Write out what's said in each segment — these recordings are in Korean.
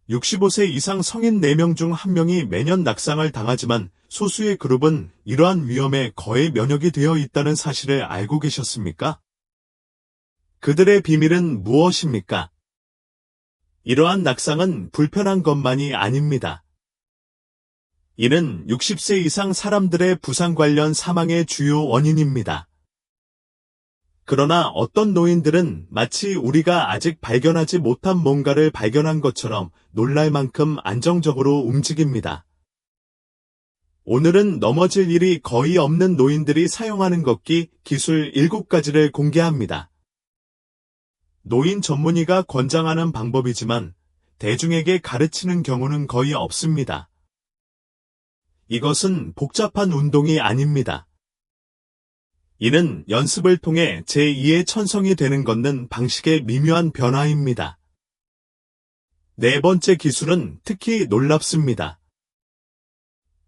65세 이상 성인 4명 중 1명이 매년 낙상을 당하지만 소수의 그룹은 이러한 위험에 거의 면역이 되어 있다는 사실을 알고 계셨습니까? 그들의 비밀은 무엇입니까? 이러한 낙상은 불편한 것만이 아닙니다. 이는 60세 이상 사람들의 부상 관련 사망의 주요 원인입니다. 그러나 어떤 노인들은 마치 우리가 아직 발견하지 못한 뭔가를 발견한 것처럼 놀랄 만큼 안정적으로 움직입니다. 오늘은 넘어질 일이 거의 없는 노인들이 사용하는 걷기 기술 7가지를 공개합니다. 노인 전문의가 권장하는 방법이지만 대중에게 가르치는 경우는 거의 없습니다. 이것은 복잡한 운동이 아닙니다. 이는 연습을 통해 제2의 천성이 되는 걷는 방식의 미묘한 변화입니다. 네 번째 기술은 특히 놀랍습니다.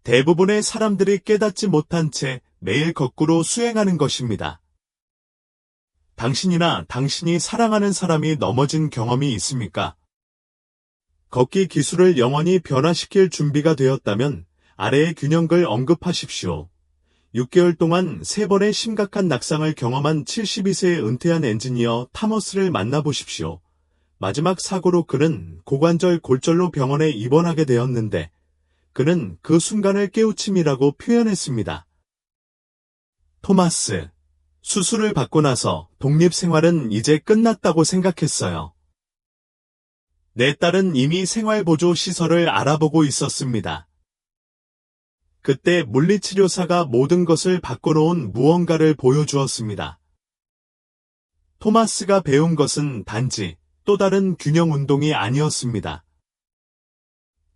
대부분의 사람들이 깨닫지 못한 채 매일 거꾸로 수행하는 것입니다. 당신이나 당신이 사랑하는 사람이 넘어진 경험이 있습니까? 걷기 기술을 영원히 변화시킬 준비가 되었다면 아래의 균형글 언급하십시오. 6개월 동안 3번의 심각한 낙상을 경험한 72세의 은퇴한 엔지니어 타머스를 만나보십시오. 마지막 사고로 그는 고관절 골절로 병원에 입원하게 되었는데 그는 그 순간을 깨우침이라고 표현했습니다. 토마스, 수술을 받고 나서 독립생활은 이제 끝났다고 생각했어요. 내 딸은 이미 생활보조 시설을 알아보고 있었습니다. 그때 물리치료사가 모든 것을 바꿔놓은 무언가를 보여주었습니다. 토마스가 배운 것은 단지 또 다른 균형 운동이 아니었습니다.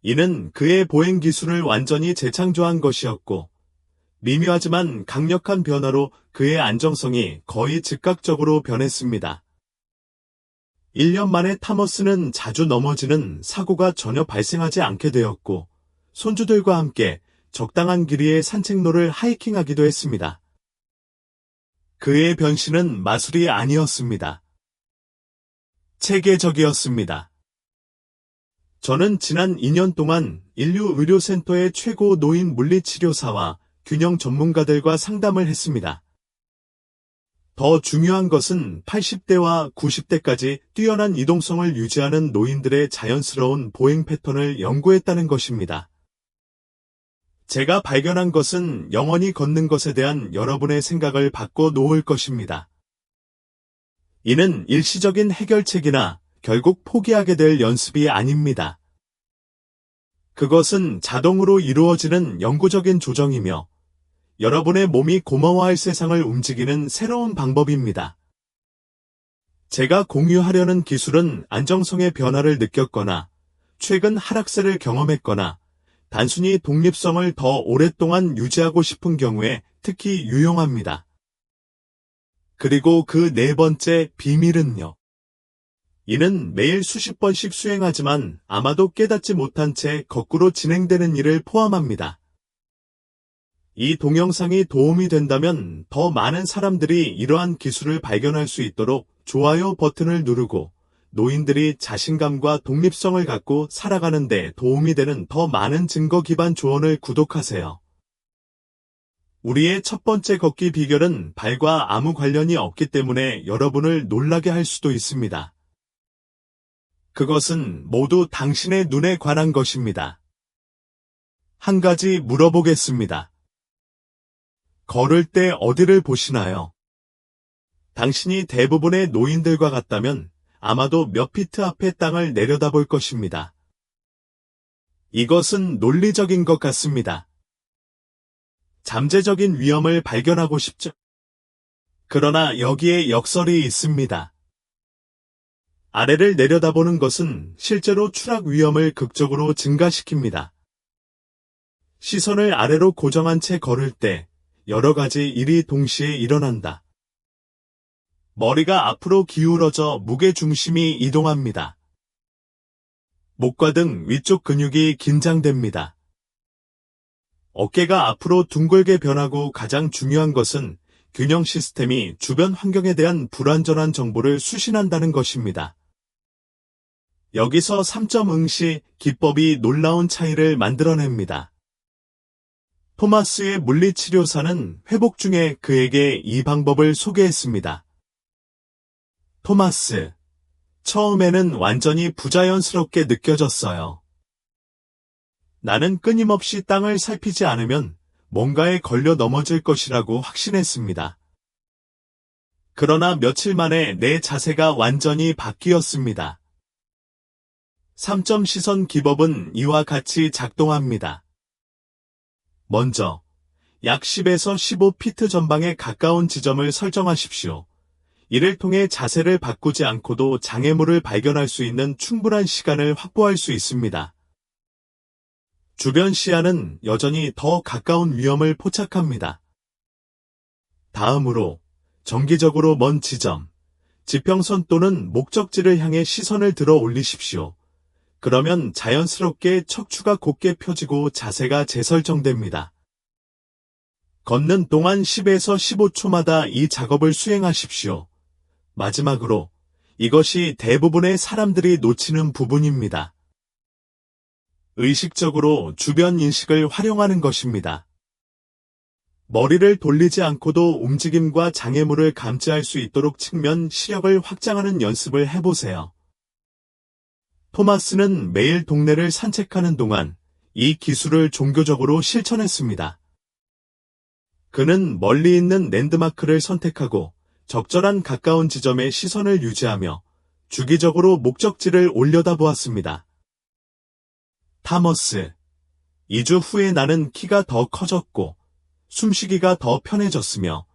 이는 그의 보행 기술을 완전히 재창조한 것이었고, 미묘하지만 강력한 변화로 그의 안정성이 거의 즉각적으로 변했습니다. 1년 만에 타머스는 자주 넘어지는 사고가 전혀 발생하지 않게 되었고, 손주들과 함께 적당한 길이의 산책로를 하이킹하기도 했습니다. 그의 변신은 마술이 아니었습니다. 체계적이었습니다. 저는 지난 2년 동안 인류의료센터의 최고 노인 물리치료사와 균형 전문가들과 상담을 했습니다. 더 중요한 것은 80대와 90대까지 뛰어난 이동성을 유지하는 노인들의 자연스러운 보행 패턴을 연구했다는 것입니다. 제가 발견한 것은 영원히 걷는 것에 대한 여러분의 생각을 바꿔 놓을 것입니다. 이는 일시적인 해결책이나 결국 포기하게 될 연습이 아닙니다. 그것은 자동으로 이루어지는 영구적인 조정이며 여러분의 몸이 고마워할 세상을 움직이는 새로운 방법입니다. 제가 공유하려는 기술은 안정성의 변화를 느꼈거나 최근 하락세를 경험했거나 단순히 독립성을 더 오랫동안 유지하고 싶은 경우에 특히 유용합니다. 그리고 그 네 번째 비밀은요. 이는 매일 수십 번씩 수행하지만 아마도 깨닫지 못한 채 거꾸로 진행되는 일을 포함합니다. 이 동영상이 도움이 된다면 더 많은 사람들이 이러한 기술을 발견할 수 있도록 좋아요 버튼을 누르고 노인들이 자신감과 독립성을 갖고 살아가는 데 도움이 되는 더 많은 증거 기반 조언을 구독하세요. 우리의 첫 번째 걷기 비결은 발과 아무 관련이 없기 때문에 여러분을 놀라게 할 수도 있습니다. 그것은 모두 당신의 눈에 관한 것입니다. 한 가지 물어보겠습니다. 걸을 때 어디를 보시나요? 당신이 대부분의 노인들과 같다면 아마도 몇 피트 앞의 땅을 내려다볼 것입니다. 이것은 논리적인 것 같습니다. 잠재적인 위험을 발견하고 싶죠? 그러나 여기에 역설이 있습니다. 아래를 내려다보는 것은 실제로 추락 위험을 극적으로 증가시킵니다. 시선을 아래로 고정한 채 걸을 때 여러 가지 일이 동시에 일어난다. 머리가 앞으로 기울어져 무게중심이 이동합니다. 목과 등 위쪽 근육이 긴장됩니다. 어깨가 앞으로 둥글게 변하고 가장 중요한 것은 균형 시스템이 주변 환경에 대한 불완전한 정보를 수신한다는 것입니다. 여기서 3점 응시 기법이 놀라운 차이를 만들어냅니다. 토마스의 물리치료사는 회복 중에 그에게 이 방법을 소개했습니다. 토마스, 처음에는 완전히 부자연스럽게 느껴졌어요. 나는 끊임없이 땅을 살피지 않으면 뭔가에 걸려 넘어질 것이라고 확신했습니다. 그러나 며칠 만에 내 자세가 완전히 바뀌었습니다. 3점 시선 기법은 이와 같이 작동합니다. 먼저, 약 10에서 15피트 전방에 가까운 지점을 설정하십시오. 이를 통해 자세를 바꾸지 않고도 장애물을 발견할 수 있는 충분한 시간을 확보할 수 있습니다. 주변 시야는 여전히 더 가까운 위험을 포착합니다. 다음으로 정기적으로 먼 지점, 지평선 또는 목적지를 향해 시선을 들어 올리십시오. 그러면 자연스럽게 척추가 곧게 펴지고 자세가 재설정됩니다. 걷는 동안 10에서 15초마다 이 작업을 수행하십시오. 마지막으로 이것이 대부분의 사람들이 놓치는 부분입니다. 의식적으로 주변 인식을 활용하는 것입니다. 머리를 돌리지 않고도 움직임과 장애물을 감지할 수 있도록 측면 시력을 확장하는 연습을 해보세요. 토마스는 매일 동네를 산책하는 동안 이 기술을 종교적으로 실천했습니다. 그는 멀리 있는 랜드마크를 선택하고 적절한 가까운 지점에 시선을 유지하며 주기적으로 목적지를 올려다보았습니다. 타머스, 2주 후에 나는 키가 더 커졌고 숨쉬기가 더 편해졌으며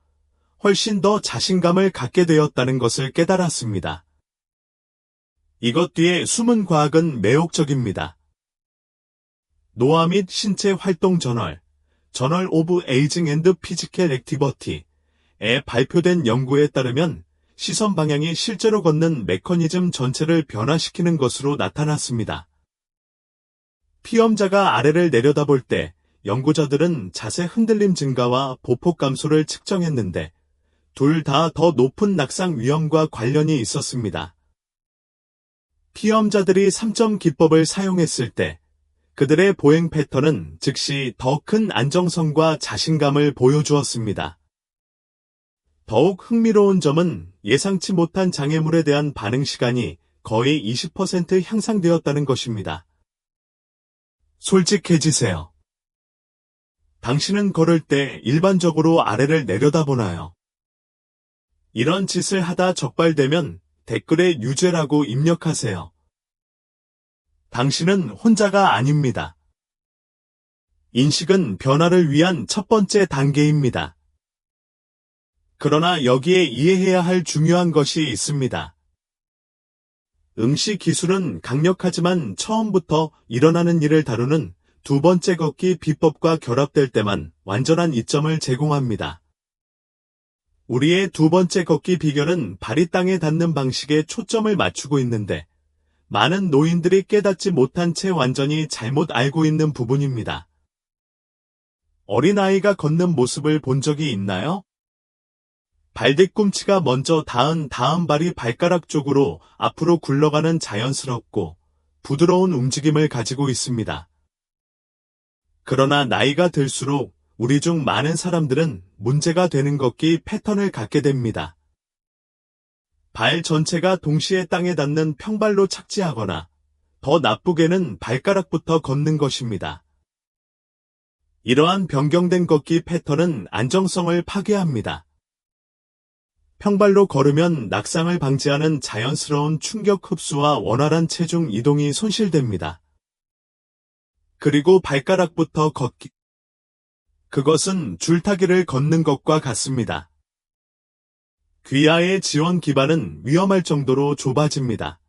훨씬 더 자신감을 갖게 되었다는 것을 깨달았습니다. 이것 뒤에 숨은 과학은 매혹적입니다. 노화 및 신체 활동 저널 오브 에이징 앤드 피지컬 액티버티에 발표된 연구에 따르면 시선 방향이 실제로 걷는 메커니즘 전체를 변화시키는 것으로 나타났습니다. 피험자가 아래를 내려다볼 때 연구자들은 자세 흔들림 증가와 보폭 감소를 측정했는데 둘 다 더 높은 낙상 위험과 관련이 있었습니다. 피험자들이 3점 기법을 사용했을 때 그들의 보행 패턴은 즉시 더 큰 안정성과 자신감을 보여주었습니다. 더욱 흥미로운 점은 예상치 못한 장애물에 대한 반응 시간이 거의 20% 향상되었다는 것입니다. 솔직해지세요. 당신은 걸을 때 일반적으로 아래를 내려다보나요? 이런 짓을 하다 적발되면 댓글에 유죄라고 입력하세요. 당신은 혼자가 아닙니다. 인식은 변화를 위한 첫 번째 단계입니다. 그러나 여기에 이해해야 할 중요한 것이 있습니다. 응시 기술은 강력하지만 처음부터 일어나는 일을 다루는 두 번째 걷기 비법과 결합될 때만 완전한 이점을 제공합니다. 우리의 두 번째 걷기 비결은 발이 땅에 닿는 방식에 초점을 맞추고 있는데 많은 노인들이 깨닫지 못한 채 완전히 잘못 알고 있는 부분입니다. 어린아이가 걷는 모습을 본 적이 있나요? 발 뒤꿈치가 먼저 닿은 다음 발이 발가락 쪽으로 앞으로 굴러가는 자연스럽고 부드러운 움직임을 가지고 있습니다. 그러나 나이가 들수록 우리 중 많은 사람들은 문제가 되는 걷기 패턴을 갖게 됩니다. 발 전체가 동시에 땅에 닿는 평발로 착지하거나 더 나쁘게는 발가락부터 걷는 것입니다. 이러한 변경된 걷기 패턴은 안정성을 파괴합니다. 평발로 걸으면 낙상을 방지하는 자연스러운 충격 흡수와 원활한 체중 이동이 손실됩니다. 그리고 발가락부터 걷기. 그것은 줄타기를 걷는 것과 같습니다. 귀하의 지원 기반은 위험할 정도로 좁아집니다.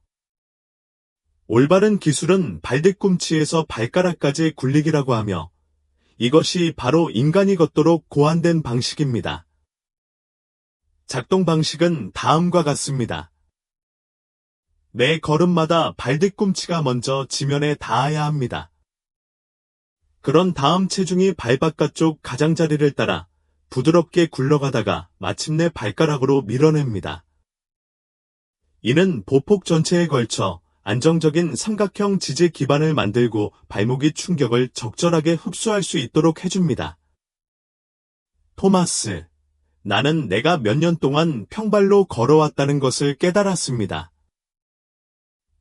올바른 기술은 발뒤꿈치에서 발가락까지 굴리기라고 하며 이것이 바로 인간이 걷도록 고안된 방식입니다. 작동 방식은 다음과 같습니다. 매 걸음마다 발뒤꿈치가 먼저 지면에 닿아야 합니다. 그런 다음 체중이 발바깥쪽 가장자리를 따라 부드럽게 굴러가다가 마침내 발가락으로 밀어냅니다. 이는 보폭 전체에 걸쳐 안정적인 삼각형 지지 기반을 만들고 발목이 충격을 적절하게 흡수할 수 있도록 해줍니다. 토마스, 나는 내가 몇 년 동안 평발로 걸어왔다는 것을 깨달았습니다.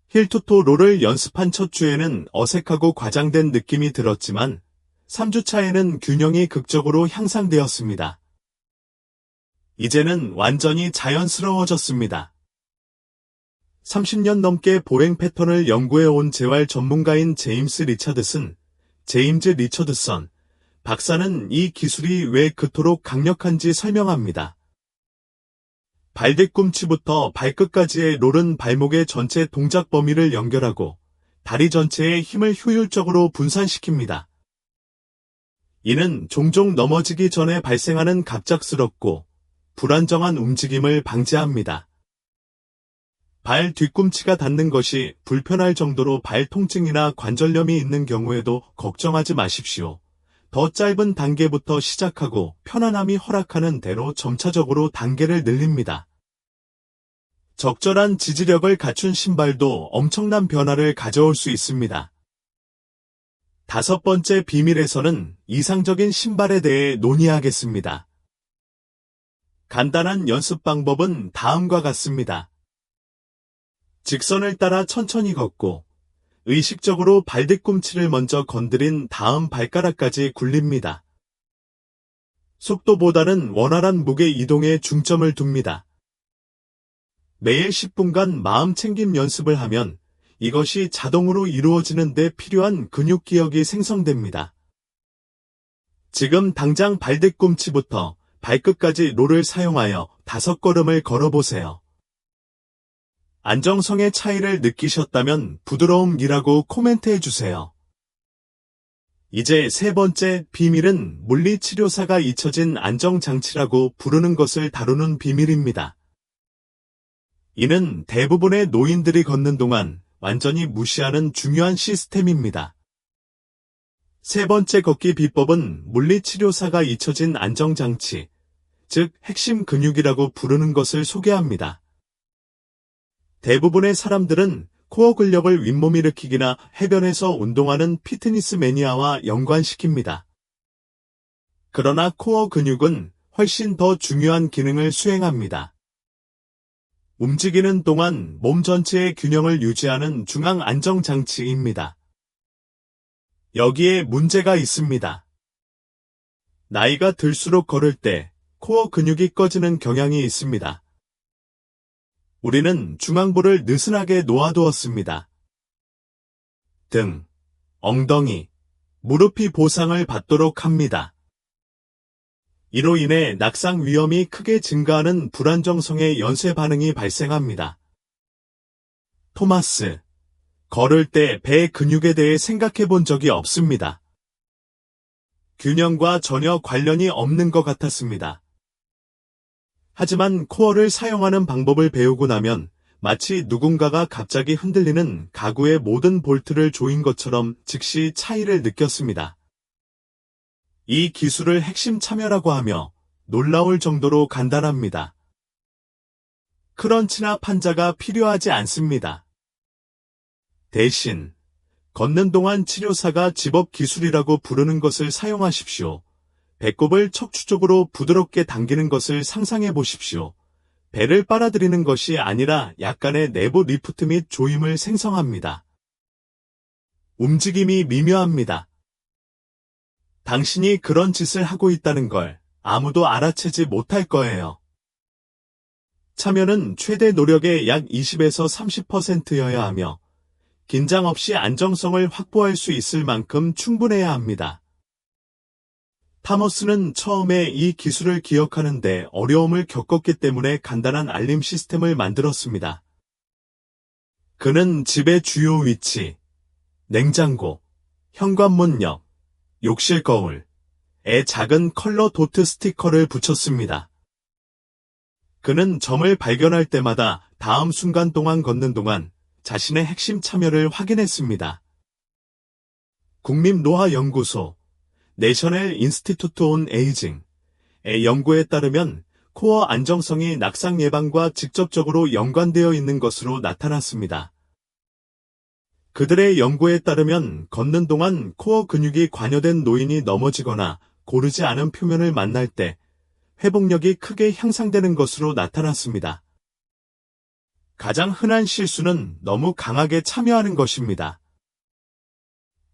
힐투토 롤을 연습한 첫 주에는 어색하고 과장된 느낌이 들었지만 3주 차에는 균형이 극적으로 향상되었습니다. 이제는 완전히 자연스러워졌습니다. 30년 넘게 보행 패턴을 연구해온 재활 전문가인 제임스 리처드선 박사는 이 기술이 왜 그토록 강력한지 설명합니다. 발 뒤꿈치부터 발끝까지의 롤은 발목의 전체 동작 범위를 연결하고 다리 전체의 힘을 효율적으로 분산시킵니다. 이는 종종 넘어지기 전에 발생하는 갑작스럽고 불안정한 움직임을 방지합니다. 발 뒤꿈치가 닿는 것이 불편할 정도로 발 통증이나 관절염이 있는 경우에도 걱정하지 마십시오. 더 짧은 단계부터 시작하고 편안함이 허락하는 대로 점차적으로 단계를 늘립니다. 적절한 지지력을 갖춘 신발도 엄청난 변화를 가져올 수 있습니다. 5번째 비밀에서는 이상적인 신발에 대해 논의하겠습니다. 간단한 연습 방법은 다음과 같습니다. 직선을 따라 천천히 걷고 의식적으로 발뒤꿈치를 먼저 건드린 다음 발가락까지 굴립니다. 속도보다는 원활한 무게 이동에 중점을 둡니다. 매일 10분간 마음 챙김 연습을 하면 이것이 자동으로 이루어지는 데 필요한 근육 기억이 생성됩니다. 지금 당장 발뒤꿈치부터 발끝까지 롤을 사용하여 5걸음을 걸어보세요. 안정성의 차이를 느끼셨다면 부드러움이라고 코멘트해주세요. 이제 3번째 비밀은 물리치료사가 잊혀진 안정장치라고 부르는 것을 다루는 비밀입니다. 이는 대부분의 노인들이 걷는 동안 완전히 무시하는 중요한 시스템입니다. 3번째 걷기 비법은 물리치료사가 잊혀진 안정장치, 즉 핵심 근육이라고 부르는 것을 소개합니다. 대부분의 사람들은 코어 근력을 윗몸 일으키기나 해변에서 운동하는 피트니스 매니아와 연관시킵니다. 그러나 코어 근육은 훨씬 더 중요한 기능을 수행합니다. 움직이는 동안 몸 전체의 균형을 유지하는 중앙 안정장치입니다. 여기에 문제가 있습니다. 나이가 들수록 걸을 때 코어 근육이 꺼지는 경향이 있습니다. 우리는 중앙부를 느슨하게 놓아두었습니다. 등, 엉덩이, 무릎이 보상을 받도록 합니다. 이로 인해 낙상 위험이 크게 증가하는 불안정성의 연쇄 반응이 발생합니다. 토마스, 걸을 때 배 근육에 대해 생각해 본 적이 없습니다. 균형과 전혀 관련이 없는 것 같았습니다. 하지만 코어를 사용하는 방법을 배우고 나면 마치 누군가가 갑자기 흔들리는 가구의 모든 볼트를 조인 것처럼 즉시 차이를 느꼈습니다. 이 기술을 핵심 참여라고 하며 놀라울 정도로 간단합니다. 크런치나 판자가 필요하지 않습니다. 대신 걷는 동안 치료사가 집업 기술이라고 부르는 것을 사용하십시오. 배꼽을 척추 쪽으로 부드럽게 당기는 것을 상상해 보십시오. 배를 빨아들이는 것이 아니라 약간의 내부 리프트 및 조임을 생성합니다. 움직임이 미묘합니다. 당신이 그런 짓을 하고 있다는 걸 아무도 알아채지 못할 거예요. 참여는 최대 노력의 약 20에서 30%여야 하며 긴장 없이 안정성을 확보할 수 있을 만큼 충분해야 합니다. 타머스는 처음에 이 기술을 기억하는데 어려움을 겪었기 때문에 간단한 알림 시스템을 만들었습니다. 그는 집의 주요 위치, 냉장고, 현관문 옆, 욕실 거울에 작은 컬러 도트 스티커를 붙였습니다. 그는 점을 발견할 때마다 다음 순간 동안 걷는 동안 자신의 핵심 참여를 확인했습니다. 국립노화연구소 내셔널 인스티튜트 온 에이징의 연구에 따르면 코어 안정성이 낙상 예방과 직접적으로 연관되어 있는 것으로 나타났습니다. 그들의 연구에 따르면 걷는 동안 코어 근육이 관여된 노인이 넘어지거나 고르지 않은 표면을 만날 때 회복력이 크게 향상되는 것으로 나타났습니다. 가장 흔한 실수는 너무 강하게 참여하는 것입니다.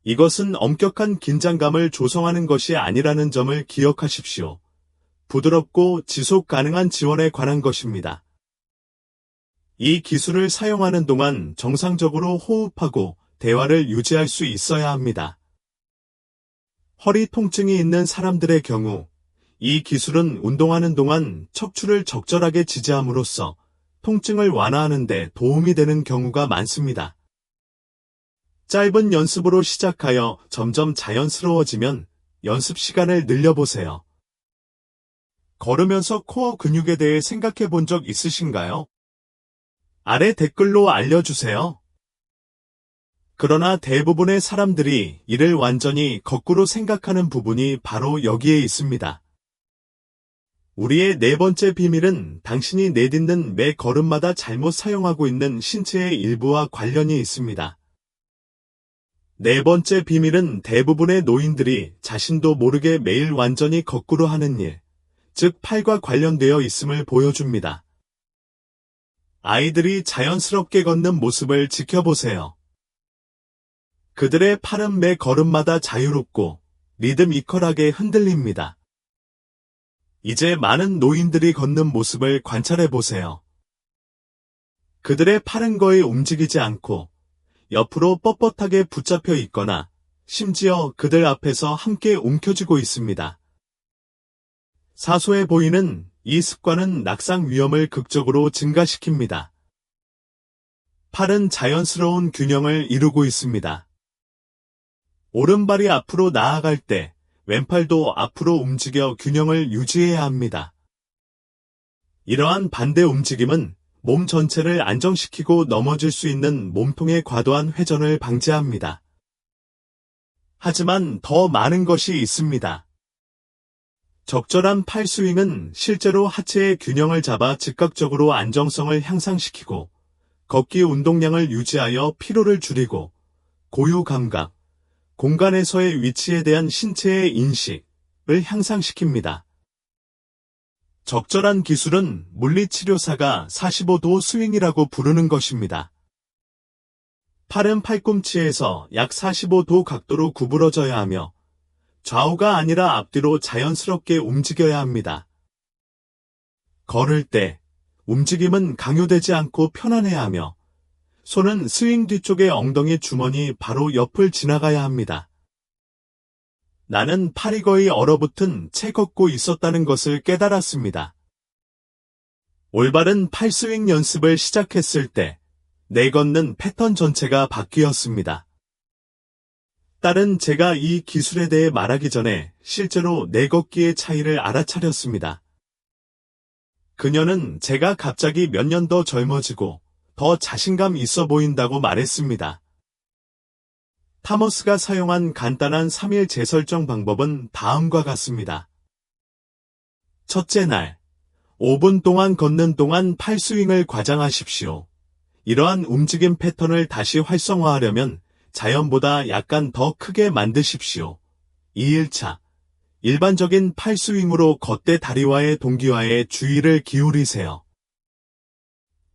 이것은 엄격한 긴장감을 조성하는 것이 아니라는 점을 기억하십시오. 부드럽고 지속 가능한 지원에 관한 것입니다. 이 기술을 사용하는 동안 정상적으로 호흡하고 대화를 유지할 수 있어야 합니다. 허리 통증이 있는 사람들의 경우 이 기술은 운동하는 동안 척추를 적절하게 지지함으로써 통증을 완화하는 데 도움이 되는 경우가 많습니다. 짧은 연습으로 시작하여 점점 자연스러워지면 연습 시간을 늘려보세요. 걸으면서 코어 근육에 대해 생각해 본 적 있으신가요? 아래 댓글로 알려주세요. 그러나 대부분의 사람들이 이를 완전히 거꾸로 생각하는 부분이 바로 여기에 있습니다. 우리의 네 번째 비밀은 당신이 내딛는 매 걸음마다 잘못 사용하고 있는 신체의 일부와 관련이 있습니다. 네 번째 비밀은 대부분의 노인들이 자신도 모르게 매일 완전히 거꾸로 하는 일, 즉 팔과 관련되어 있음을 보여줍니다. 아이들이 자연스럽게 걷는 모습을 지켜보세요. 그들의 팔은 매 걸음마다 자유롭고 리드미컬하게 흔들립니다. 이제 많은 노인들이 걷는 모습을 관찰해 보세요. 그들의 팔은 거의 움직이지 않고 옆으로 뻣뻣하게 붙잡혀 있거나 심지어 그들 앞에서 함께 움켜쥐고 있습니다. 사소해 보이는 이 습관은 낙상 위험을 극적으로 증가시킵니다. 팔은 자연스러운 균형을 이루고 있습니다. 오른발이 앞으로 나아갈 때 왼팔도 앞으로 움직여 균형을 유지해야 합니다. 이러한 반대 움직임은 몸 전체를 안정시키고 넘어질 수 있는 몸통의 과도한 회전을 방지합니다. 하지만 더 많은 것이 있습니다. 적절한 팔 스윙은 실제로 하체의 균형을 잡아 즉각적으로 안정성을 향상시키고 걷기 운동량을 유지하여 피로를 줄이고 고유 감각, 공간에서의 위치에 대한 신체의 인식을 향상시킵니다. 적절한 기술은 물리치료사가 45도 스윙이라고 부르는 것입니다. 팔은 팔꿈치에서 약 45도 각도로 구부러져야 하며 좌우가 아니라 앞뒤로 자연스럽게 움직여야 합니다. 걸을 때 움직임은 강요되지 않고 편안해야 하며 손은 스윙 뒤쪽의 엉덩이 주머니 바로 옆을 지나가야 합니다. 나는 팔이 거의 얼어붙은 채 걷고 있었다는 것을 깨달았습니다. 올바른 팔 스윙 연습을 시작했을 때 내 걷는 패턴 전체가 바뀌었습니다. 딸은 제가 이 기술에 대해 말하기 전에 실제로 내 걷기의 차이를 알아차렸습니다. 그녀는 제가 갑자기 몇 년 더 젊어지고 더 자신감 있어 보인다고 말했습니다. 타머스가 사용한 간단한 3일 재설정 방법은 다음과 같습니다. 첫째 날, 5분 동안 걷는 동안 팔 스윙을 과장하십시오. 이러한 움직임 패턴을 다시 활성화하려면 자연보다 약간 더 크게 만드십시오. 2일차, 일반적인 팔 스윙으로 걷대 다리와의 동기화에 주의를 기울이세요.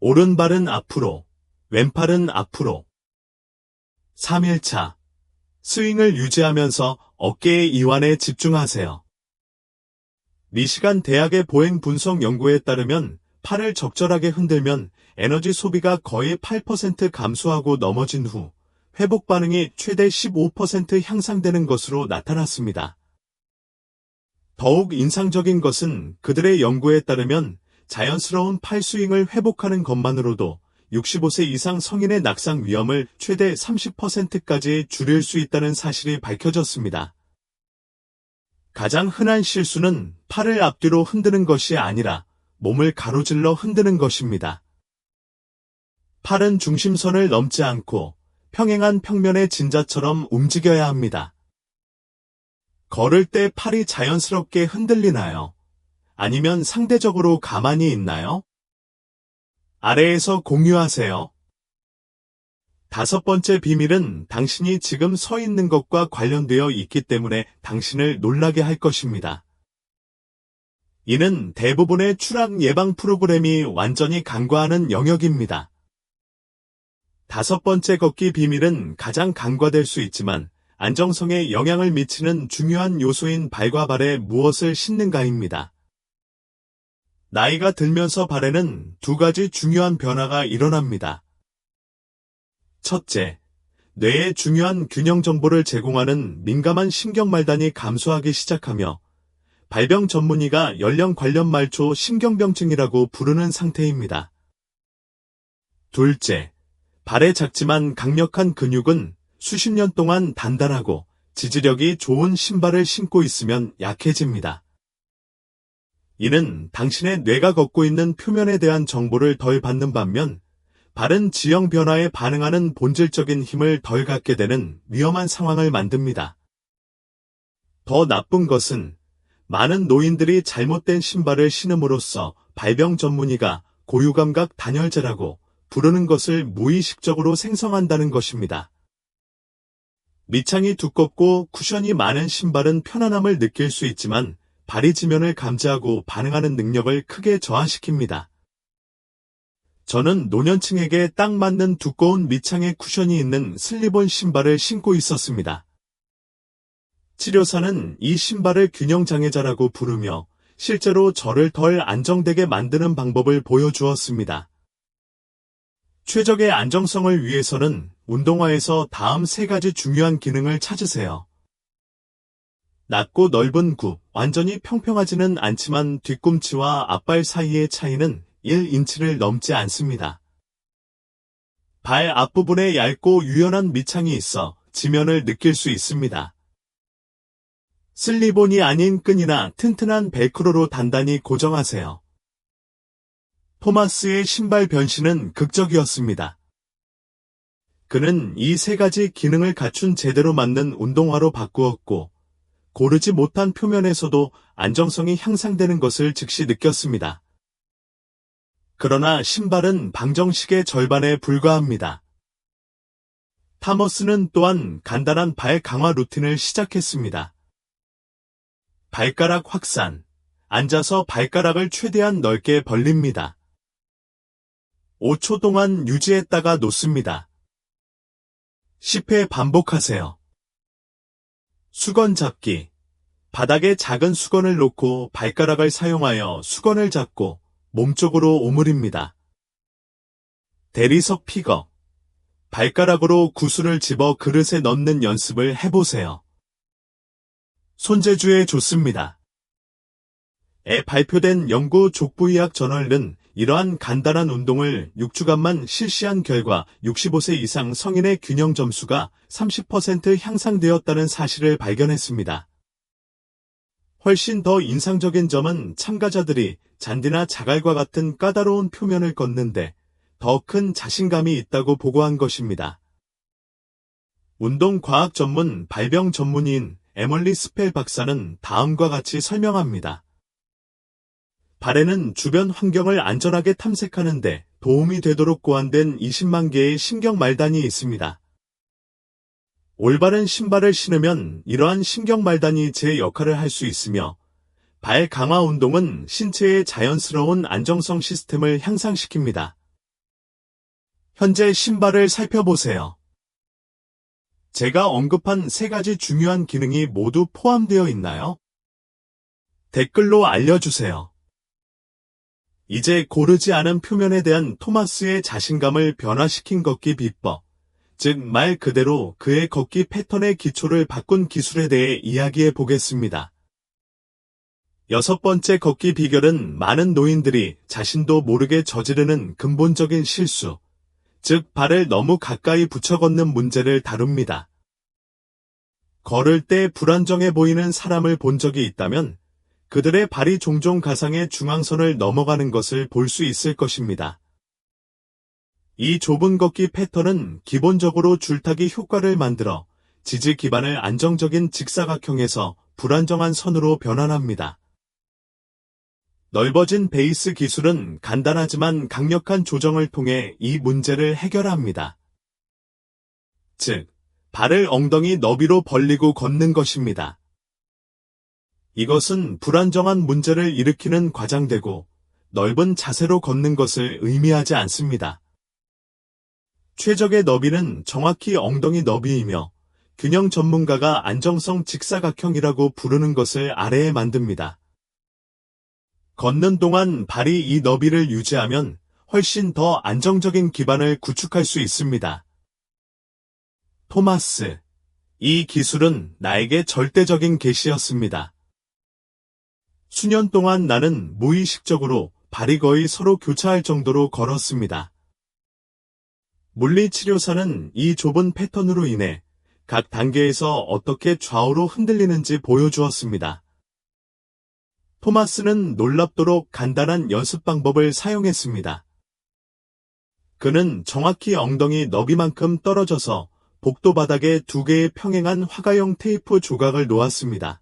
오른발은 앞으로, 왼팔은 앞으로. 3일차, 스윙을 유지하면서 어깨의 이완에 집중하세요. 미시간 대학의 보행 분석 연구에 따르면 팔을 적절하게 흔들면 에너지 소비가 거의 8% 감소하고 넘어진 후 회복 반응이 최대 15% 향상되는 것으로 나타났습니다. 더욱 인상적인 것은 그들의 연구에 따르면 자연스러운 팔 스윙을 회복하는 것만으로도 65세 이상 성인의 낙상 위험을 최대 30%까지 줄일 수 있다는 사실이 밝혀졌습니다. 가장 흔한 실수는 팔을 앞뒤로 흔드는 것이 아니라 몸을 가로질러 흔드는 것입니다. 팔은 중심선을 넘지 않고 평행한 평면의 진자처럼 움직여야 합니다. 걸을 때 팔이 자연스럽게 흔들리나요? 아니면 상대적으로 가만히 있나요? 아래에서 공유하세요. 5번째 비밀은 당신이 지금 서 있는 것과 관련되어 있기 때문에 당신을 놀라게 할 것입니다. 이는 대부분의 추락 예방 프로그램이 완전히 간과하는 영역입니다. 5번째 걷기 비밀은 가장 간과될 수 있지만 안정성에 영향을 미치는 중요한 요소인 발과 발에 무엇을 신는가입니다. 나이가 들면서 발에는 2가지 중요한 변화가 일어납니다. 첫째, 뇌에 중요한 균형 정보를 제공하는 민감한 신경말단이 감소하기 시작하며 발병 전문의가 연령 관련 말초 신경병증이라고 부르는 상태입니다. 둘째, 발에 작지만 강력한 근육은 수십 년 동안 단단하고 지지력이 좋은 신발을 신고 있으면 약해집니다. 이는 당신의 뇌가 걷고 있는 표면에 대한 정보를 덜 받는 반면 발은 지형 변화에 반응하는 본질적인 힘을 덜 갖게 되는 위험한 상황을 만듭니다. 더 나쁜 것은 많은 노인들이 잘못된 신발을 신음으로써 발병 전문의가 고유감각 단열재라고 부르는 것을 무의식적으로 생성한다는 것입니다. 밑창이 두껍고 쿠션이 많은 신발은 편안함을 느낄 수 있지만 발이 지면을 감지하고 반응하는 능력을 크게 저하시킵니다. 저는 노년층에게 딱 맞는 두꺼운 밑창의 쿠션이 있는 슬립온 신발을 신고 있었습니다. 치료사는 이 신발을 균형장애자라고 부르며 실제로 저를 덜 안정되게 만드는 방법을 보여주었습니다. 최적의 안정성을 위해서는 운동화에서 다음 3가지 중요한 기능을 찾으세요. 낮고 넓은 굽, 완전히 평평하지는 않지만 뒤꿈치와 앞발 사이의 차이는 1인치를 넘지 않습니다. 발 앞부분에 얇고 유연한 밑창이 있어 지면을 느낄 수 있습니다. 슬립온이 아닌 끈이나 튼튼한 벨크로로 단단히 고정하세요. 토마스의 신발 변신은 극적이었습니다. 그는 이 3가지 기능을 갖춘 제대로 맞는 운동화로 바꾸었고 고르지 못한 표면에서도 안정성이 향상되는 것을 즉시 느꼈습니다. 그러나 신발은 방정식의 절반에 불과합니다. 타머스는 또한 간단한 발 강화 루틴을 시작했습니다. 발가락 확산, 앉아서 발가락을 최대한 넓게 벌립니다. 5초 동안 유지했다가 놓습니다. 10회 반복하세요. 수건 잡기. 바닥에 작은 수건을 놓고 발가락을 사용하여 수건을 잡고 몸쪽으로 오므립니다. 대리석 픽업. 발가락으로 구슬을 집어 그릇에 넣는 연습을 해보세요. 손재주에 좋습니다. 에 발표된 연구 족부의학 저널은 이러한 간단한 운동을 6주간만 실시한 결과 65세 이상 성인의 균형 점수가 30% 향상되었다는 사실을 발견했습니다. 훨씬 더 인상적인 점은 참가자들이 잔디나 자갈과 같은 까다로운 표면을 걷는데 더 큰 자신감이 있다고 보고한 것입니다. 운동과학 전문 발병 전문의인 에멀리 스펠 박사는 다음과 같이 설명합니다. 발에는 주변 환경을 안전하게 탐색하는 데 도움이 되도록 고안된 20만 개의 신경말단이 있습니다. 올바른 신발을 신으면 이러한 신경말단이 제 역할을 할 수 있으며 발 강화 운동은 신체의 자연스러운 안정성 시스템을 향상시킵니다. 현재 신발을 살펴보세요. 제가 언급한 3가지 중요한 기능이 모두 포함되어 있나요? 댓글로 알려주세요. 이제 고르지 않은 표면에 대한 토마스의 자신감을 변화시킨 걷기 비법, 즉 말 그대로 그의 걷기 패턴의 기초를 바꾼 기술에 대해 이야기해 보겠습니다. 6번째 걷기 비결은 많은 노인들이 자신도 모르게 저지르는 근본적인 실수, 즉 발을 너무 가까이 붙여 걷는 문제를 다룹니다. 걸을 때 불안정해 보이는 사람을 본 적이 있다면 그들의 발이 종종 가상의 중앙선을 넘어가는 것을 볼 수 있을 것입니다. 이 좁은 걷기 패턴은 기본적으로 줄타기 효과를 만들어 지지 기반을 안정적인 직사각형에서 불안정한 선으로 변환합니다. 넓어진 베이스 기술은 간단하지만 강력한 조정을 통해 이 문제를 해결합니다. 즉, 발을 엉덩이 너비로 벌리고 걷는 것입니다. 이것은 불안정한 문제를 일으키는 과장되고 넓은 자세로 걷는 것을 의미하지 않습니다. 최적의 너비는 정확히 엉덩이 너비이며 균형 전문가가 안정성 직사각형이라고 부르는 것을 아래에 만듭니다. 걷는 동안 발이 이 너비를 유지하면 훨씬 더 안정적인 기반을 구축할 수 있습니다. 토마스. 이 기술은 나에게 절대적인 계시였습니다. 수년 동안 나는 무의식적으로 발이 거의 서로 교차할 정도로 걸었습니다. 물리치료사는 이 좁은 패턴으로 인해 각 단계에서 어떻게 좌우로 흔들리는지 보여주었습니다. 토마스는 놀랍도록 간단한 연습 방법을 사용했습니다. 그는 정확히 엉덩이 너비만큼 떨어져서 복도 바닥에 2개의 평행한 화가형 테이프 조각을 놓았습니다.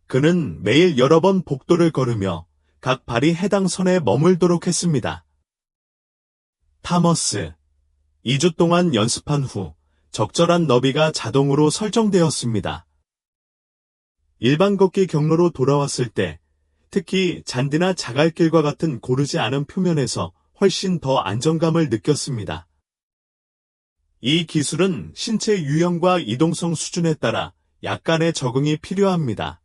그는 매일 여러 번 복도를 걸으며 각 발이 해당 선에 머물도록 했습니다. 타머스. 2주 동안 연습한 후 적절한 너비가 자동으로 설정되었습니다. 일반 걷기 경로로 돌아왔을 때, 특히 잔디나 자갈길과 같은 고르지 않은 표면에서 훨씬 더 안정감을 느꼈습니다. 이 기술은 신체 유형과 이동성 수준에 따라 약간의 적응이 필요합니다.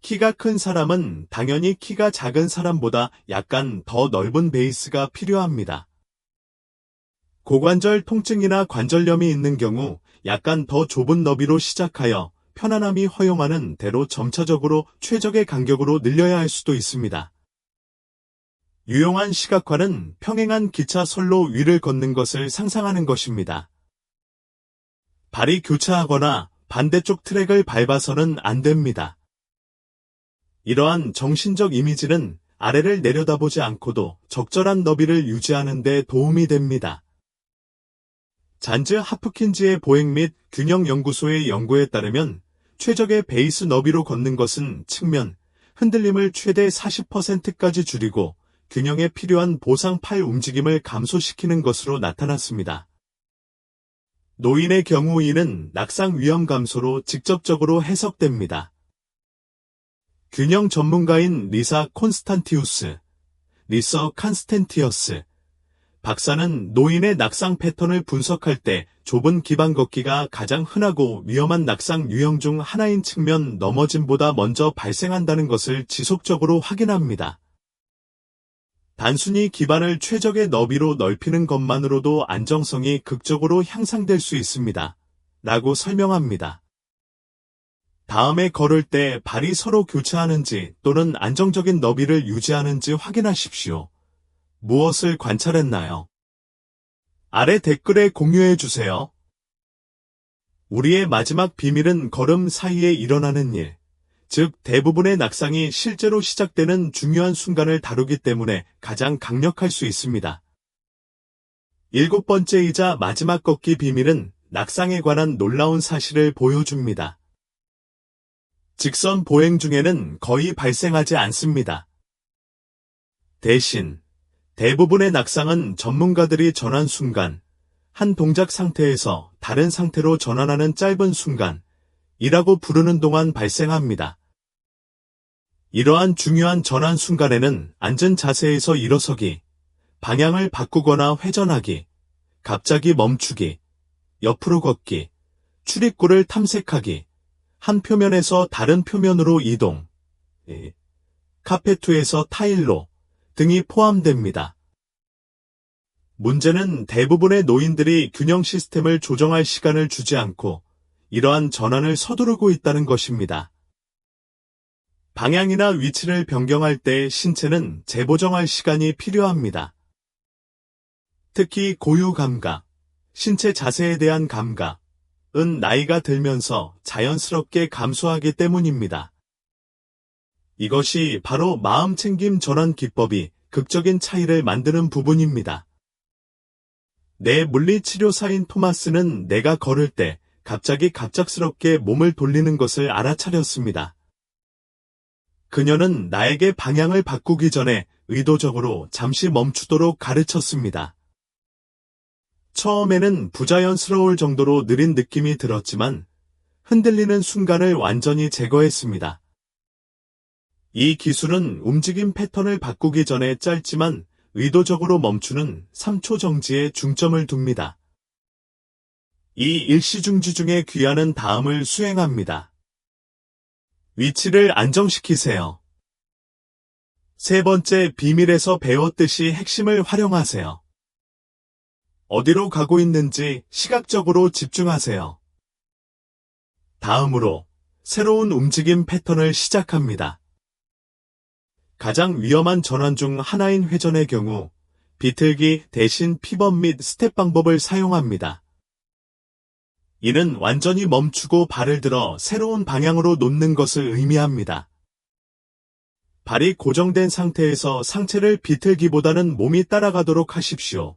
키가 큰 사람은 당연히 키가 작은 사람보다 약간 더 넓은 베이스가 필요합니다. 고관절 통증이나 관절염이 있는 경우 약간 더 좁은 너비로 시작하여 편안함이 허용하는 대로 점차적으로 최적의 간격으로 늘려야 할 수도 있습니다. 유용한 시각화는 평행한 기차 선로 위를 걷는 것을 상상하는 것입니다. 발이 교차하거나 반대쪽 트랙을 밟아서는 안 됩니다. 이러한 정신적 이미지는 아래를 내려다보지 않고도 적절한 너비를 유지하는 데 도움이 됩니다. 잔즈 하프킨즈의 보행 및 균형 연구소의 연구에 따르면 최적의 베이스 너비로 걷는 것은 측면, 흔들림을 최대 40%까지 줄이고 균형에 필요한 보상 팔 움직임을 감소시키는 것으로 나타났습니다. 노인의 경우 이는 낙상 위험 감소로 직접적으로 해석됩니다. 균형 전문가인 리사 콘스탄티우스, 리서 칸스텐티어스 박사는 노인의 낙상 패턴을 분석할 때 좁은 기반 걷기가 가장 흔하고 위험한 낙상 유형 중 하나인 측면 넘어짐보다 먼저 발생한다는 것을 지속적으로 확인합니다. 단순히 기반을 최적의 너비로 넓히는 것만으로도 안정성이 극적으로 향상될 수 있습니다. 라고 설명합니다. 다음에 걸을 때 발이 서로 교차하는지 또는 안정적인 너비를 유지하는지 확인하십시오. 무엇을 관찰했나요? 아래 댓글에 공유해 주세요. 우리의 마지막 비밀은 걸음 사이에 일어나는 일, 즉 대부분의 낙상이 실제로 시작되는 중요한 순간을 다루기 때문에 가장 강력할 수 있습니다. 7번째이자 마지막 걷기 비밀은 낙상에 관한 놀라운 사실을 보여줍니다. 직선 보행 중에는 거의 발생하지 않습니다. 대신 대부분의 낙상은 전문가들이 전환 순간, 한 동작 상태에서 다른 상태로 전환하는 짧은 순간이라고 부르는 동안 발생합니다. 이러한 중요한 전환 순간에는 앉은 자세에서 일어서기, 방향을 바꾸거나 회전하기, 갑자기 멈추기, 옆으로 걷기, 출입구를 탐색하기, 한 표면에서 다른 표면으로 이동, 카페트에서 타일로 등이 포함됩니다. 문제는 대부분의 노인들이 균형 시스템을 조정할 시간을 주지 않고 이러한 전환을 서두르고 있다는 것입니다. 방향이나 위치를 변경할 때 신체는 재보정할 시간이 필요합니다. 특히 고유 감각, 신체 자세에 대한 감각은 나이가 들면서 자연스럽게 감소하기 때문입니다. 이것이 바로 마음챙김 전환 기법이 극적인 차이를 만드는 부분입니다. 내 물리치료사인 토마스는 내가 걸을 때 갑자기 갑작스럽게 몸을 돌리는 것을 알아차렸습니다. 그녀는 나에게 방향을 바꾸기 전에 의도적으로 잠시 멈추도록 가르쳤습니다. 처음에는 부자연스러울 정도로 느린 느낌이 들었지만 흔들리는 순간을 완전히 제거했습니다. 이 기술은 움직임 패턴을 바꾸기 전에 짧지만 의도적으로 멈추는 3초 정지에 중점을 둡니다. 이 일시중지 중에 귀환은 다음을 수행합니다. 위치를 안정시키세요. 세 번째, 비밀에서 배웠듯이 핵심을 활용하세요. 어디로 가고 있는지 시각적으로 집중하세요. 다음으로 새로운 움직임 패턴을 시작합니다. 가장 위험한 전환 중 하나인 회전의 경우 비틀기 대신 피벗 및 스텝 방법을 사용합니다. 이는 완전히 멈추고 발을 들어 새로운 방향으로 놓는 것을 의미합니다. 발이 고정된 상태에서 상체를 비틀기보다는 몸이 따라가도록 하십시오.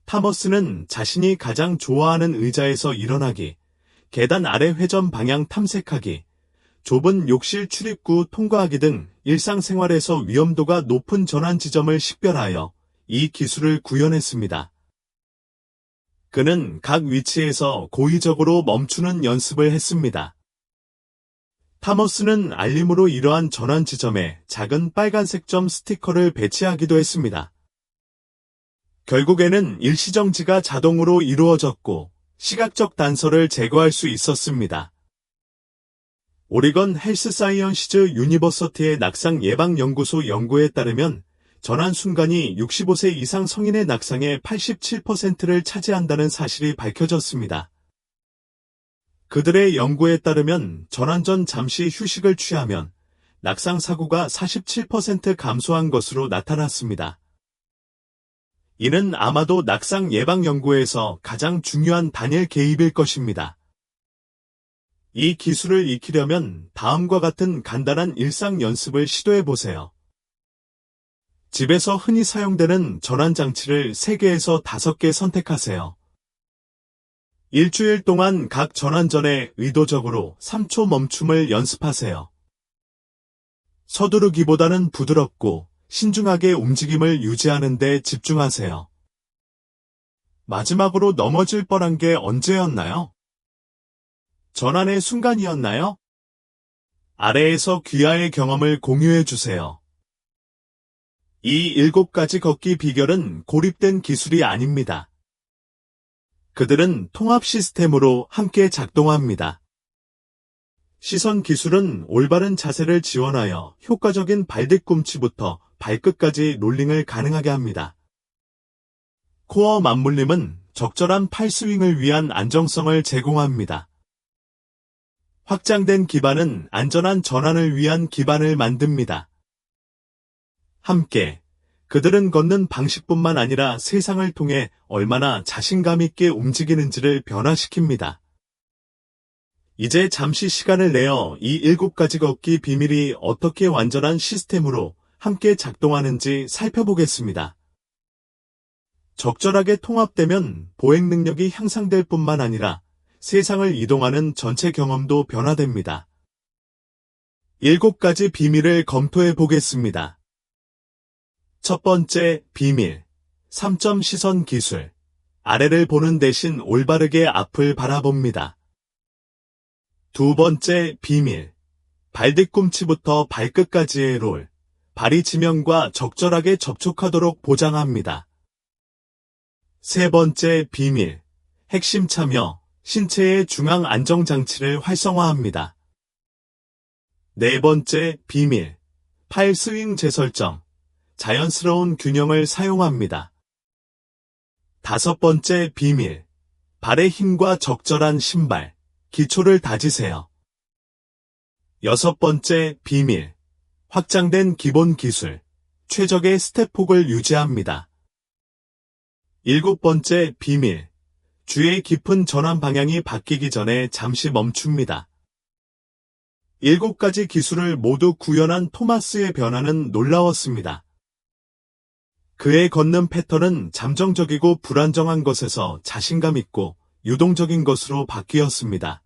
타머스는 자신이 가장 좋아하는 의자에서 일어나기, 계단 아래 회전 방향 탐색하기, 좁은 욕실 출입구 통과하기 등 일상생활에서 위험도가 높은 전환 지점을 식별하여 이 기술을 구현했습니다. 그는 각 위치에서 고의적으로 멈추는 연습을 했습니다. 타머스는 알림으로 이러한 전환 지점에 작은 빨간색 점 스티커를 배치하기도 했습니다. 결국에는 일시정지가 자동으로 이루어졌고 시각적 단서를 제거할 수 있었습니다. 오리건 헬스 사이언시즈 유니버서티의 낙상 예방 연구소 연구에 따르면 전환 순간이 65세 이상 성인의 낙상의 87%를 차지한다는 사실이 밝혀졌습니다. 그들의 연구에 따르면 전환 전 잠시 휴식을 취하면 낙상 사고가 47% 감소한 것으로 나타났습니다. 이는 아마도 낙상 예방 연구에서 가장 중요한 단일 개입일 것입니다. 이 기술을 익히려면 다음과 같은 간단한 일상 연습을 시도해 보세요. 집에서 흔히 사용되는 전환 장치를 3개에서 5개 선택하세요. 일주일 동안 각 전환 전에 의도적으로 3초 멈춤을 연습하세요. 서두르기보다는 부드럽고 신중하게 움직임을 유지하는 데 집중하세요. 마지막으로 넘어질 뻔한 게 언제였나요? 전환의 순간이었나요? 아래에서 귀하의 경험을 공유해 주세요. 이 7가지 걷기 비결은 고립된 기술이 아닙니다. 그들은 통합 시스템으로 함께 작동합니다. 시선 기술은 올바른 자세를 지원하여 효과적인 발 뒤꿈치부터 발끝까지 롤링을 가능하게 합니다. 코어 맞물림은 적절한 팔 스윙을 위한 안정성을 제공합니다. 확장된 기반은 안전한 전환을 위한 기반을 만듭니다. 함께 그들은 걷는 방식뿐만 아니라 세상을 통해 얼마나 자신감 있게 움직이는지를 변화시킵니다. 이제 잠시 시간을 내어 이 7가지 걷기 비밀이 어떻게 완전한 시스템으로 함께 작동하는지 살펴보겠습니다. 적절하게 통합되면 보행 능력이 향상될 뿐만 아니라 세상을 이동하는 전체 경험도 변화됩니다. 7가지 비밀을 검토해 보겠습니다. 첫 번째 비밀, 3점 시선 기술. 아래를 보는 대신 올바르게 앞을 바라봅니다. 두 번째 비밀, 발 뒤꿈치부터 발끝까지의 롤. 발이 지면과 적절하게 접촉하도록 보장합니다. 세 번째 비밀, 핵심 참여. 신체의 중앙 안정장치를 활성화합니다. 네 번째 비밀, 팔 스윙 재설정. 자연스러운 균형을 사용합니다. 다섯 번째 비밀, 발의 힘과 적절한 신발, 기초를 다지세요. 여섯 번째 비밀, 확장된 기본 기술, 최적의 스텝 폭을 유지합니다. 일곱 번째 비밀, 주의 깊은 전환 방향이 바뀌기 전에 잠시 멈춥니다. 7가지 기술을 모두 구현한 토마스의 변화는 놀라웠습니다. 그의 걷는 패턴은 잠정적이고 불안정한 것에서 자신감 있고 유동적인 것으로 바뀌었습니다.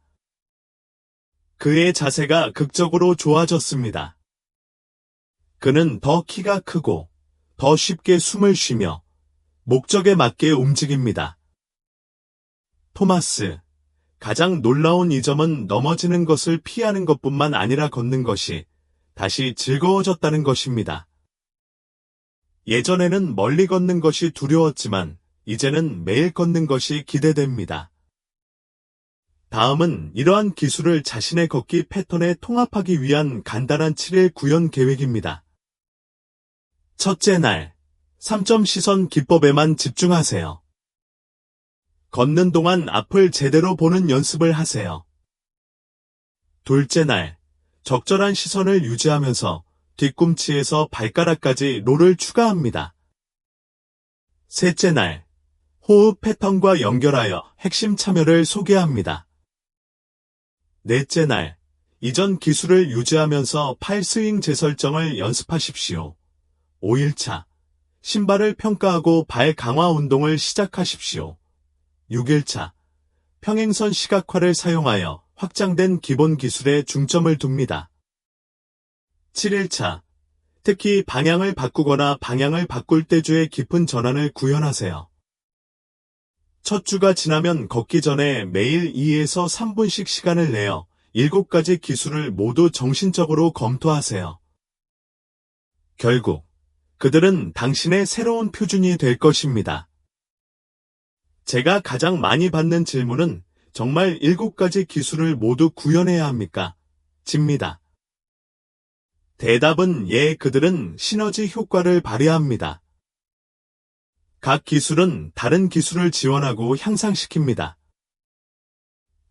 그의 자세가 극적으로 좋아졌습니다. 그는 더 키가 크고 더 쉽게 숨을 쉬며 목적에 맞게 움직입니다. 토마스. 가장 놀라운 이 점은 넘어지는 것을 피하는 것뿐만 아니라 걷는 것이 다시 즐거워졌다는 것입니다. 예전에는 멀리 걷는 것이 두려웠지만 이제는 매일 걷는 것이 기대됩니다. 다음은 이러한 기술을 자신의 걷기 패턴에 통합하기 위한 간단한 7일 구현 계획입니다. 첫째 날, 3점 시선 기법에만 집중하세요. 걷는 동안 앞을 제대로 보는 연습을 하세요. 둘째 날, 적절한 시선을 유지하면서 뒤꿈치에서 발가락까지 롤을 추가합니다. 셋째 날, 호흡 패턴과 연결하여 핵심 참여를 소개합니다. 넷째 날, 이전 기술을 유지하면서 팔 스윙 재설정을 연습하십시오. 5일차, 신발을 평가하고 발 강화 운동을 시작하십시오. 6일차, 평행선 시각화를 사용하여 확장된 기본 기술에 중점을 둡니다. 7일차, 특히 방향을 바꾸거나 방향을 바꿀 때 주의 깊은 전환을 구현하세요. 첫 주가 지나면 걷기 전에 매일 2에서 3분씩 시간을 내어 7가지 기술을 모두 정신적으로 검토하세요. 결국 그들은 당신의 새로운 표준이 될 것입니다. 제가 가장 많이 받는 질문은 정말 7가지 기술을 모두 구현해야 합니까? 집니다. 대답은 예, 그들은 시너지 효과를 발휘합니다. 각 기술은 다른 기술을 지원하고 향상시킵니다.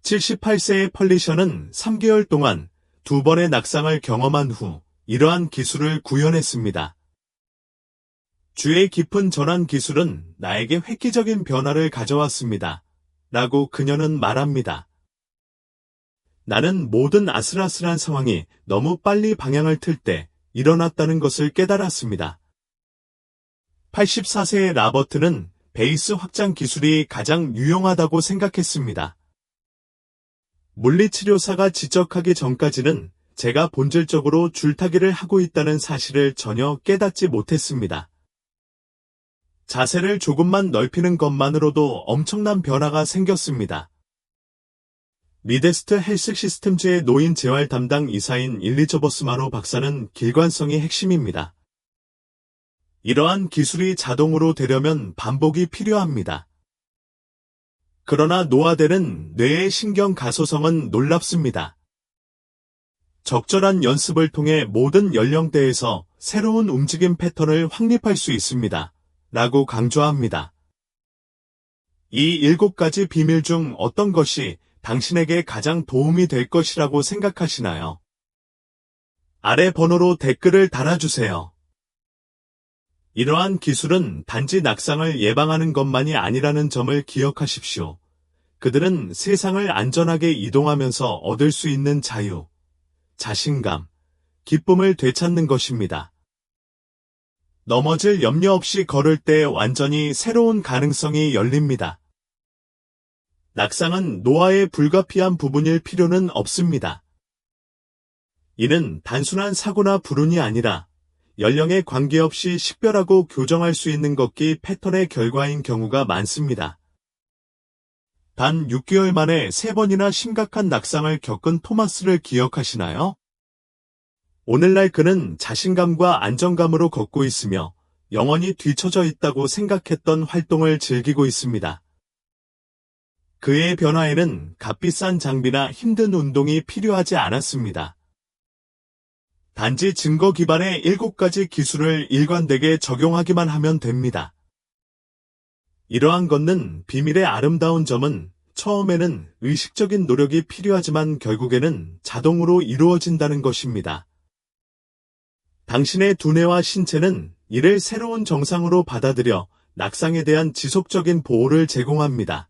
78세의 펄리셔는 3개월 동안 2번의 낙상을 경험한 후 이러한 기술을 구현했습니다. 주의 깊은 전환 기술은 나에게 획기적인 변화를 가져왔습니다. 라고 그녀는 말합니다. 나는 모든 아슬아슬한 상황이 너무 빨리 방향을 틀 때 일어났다는 것을 깨달았습니다. 84세의 라버트는 베이스 확장 기술이 가장 유용하다고 생각했습니다. 물리치료사가 지적하기 전까지는 제가 본질적으로 줄타기를 하고 있다는 사실을 전혀 깨닫지 못했습니다. 자세를 조금만 넓히는 것만으로도 엄청난 변화가 생겼습니다. 미데스트 헬스 시스템즈의 노인 재활 담당 이사인 일리저버스 마로 박사는 길관성이 핵심입니다. 이러한 기술이 자동으로 되려면 반복이 필요합니다. 그러나 노화되는 뇌의 신경 가소성은 놀랍습니다. 적절한 연습을 통해 모든 연령대에서 새로운 움직임 패턴을 확립할 수 있습니다. 라고 강조합니다. 이 7가지 비밀 중 어떤 것이 당신에게 가장 도움이 될 것이라고 생각하시나요? 아래 번호로 댓글을 달아주세요. 이러한 기술은 단지 낙상을 예방하는 것만이 아니라는 점을 기억하십시오. 그들은 세상을 안전하게 이동하면서 얻을 수 있는 자유, 자신감, 기쁨을 되찾는 것입니다. 넘어질 염려 없이 걸을 때 완전히 새로운 가능성이 열립니다. 낙상은 노화의 불가피한 부분일 필요는 없습니다. 이는 단순한 사고나 불운이 아니라 연령에 관계없이 식별하고 교정할 수 있는 걷기 패턴의 결과인 경우가 많습니다. 단 6개월 만에 3번이나 심각한 낙상을 겪은 토마스를 기억하시나요? 오늘날 그는 자신감과 안정감으로 걷고 있으며 영원히 뒤처져 있다고 생각했던 활동을 즐기고 있습니다. 그의 변화에는 값비싼 장비나 힘든 운동이 필요하지 않았습니다. 단지 증거 기반의 7가지 기술을 일관되게 적용하기만 하면 됩니다. 이러한 걷는 비밀의 아름다운 점은 처음에는 의식적인 노력이 필요하지만 결국에는 자동으로 이루어진다는 것입니다. 당신의 두뇌와 신체는 이를 새로운 정상으로 받아들여 낙상에 대한 지속적인 보호를 제공합니다.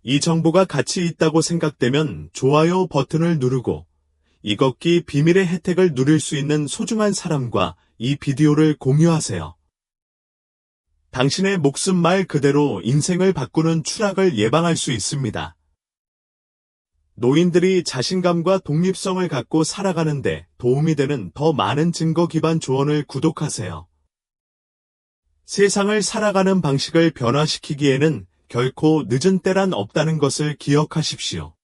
이 정보가 가치 있다고 생각되면 좋아요 버튼을 누르고 이 걷기 비밀의 혜택을 누릴 수 있는 소중한 사람과 이 비디오를 공유하세요. 당신의 목숨 말 그대로 인생을 바꾸는 추락을 예방할 수 있습니다. 노인들이 자신감과 독립성을 갖고 살아가는데 도움이 되는 더 많은 증거 기반 조언을 구독하세요. 세상을 살아가는 방식을 변화시키기에는 결코 늦은 때란 없다는 것을 기억하십시오.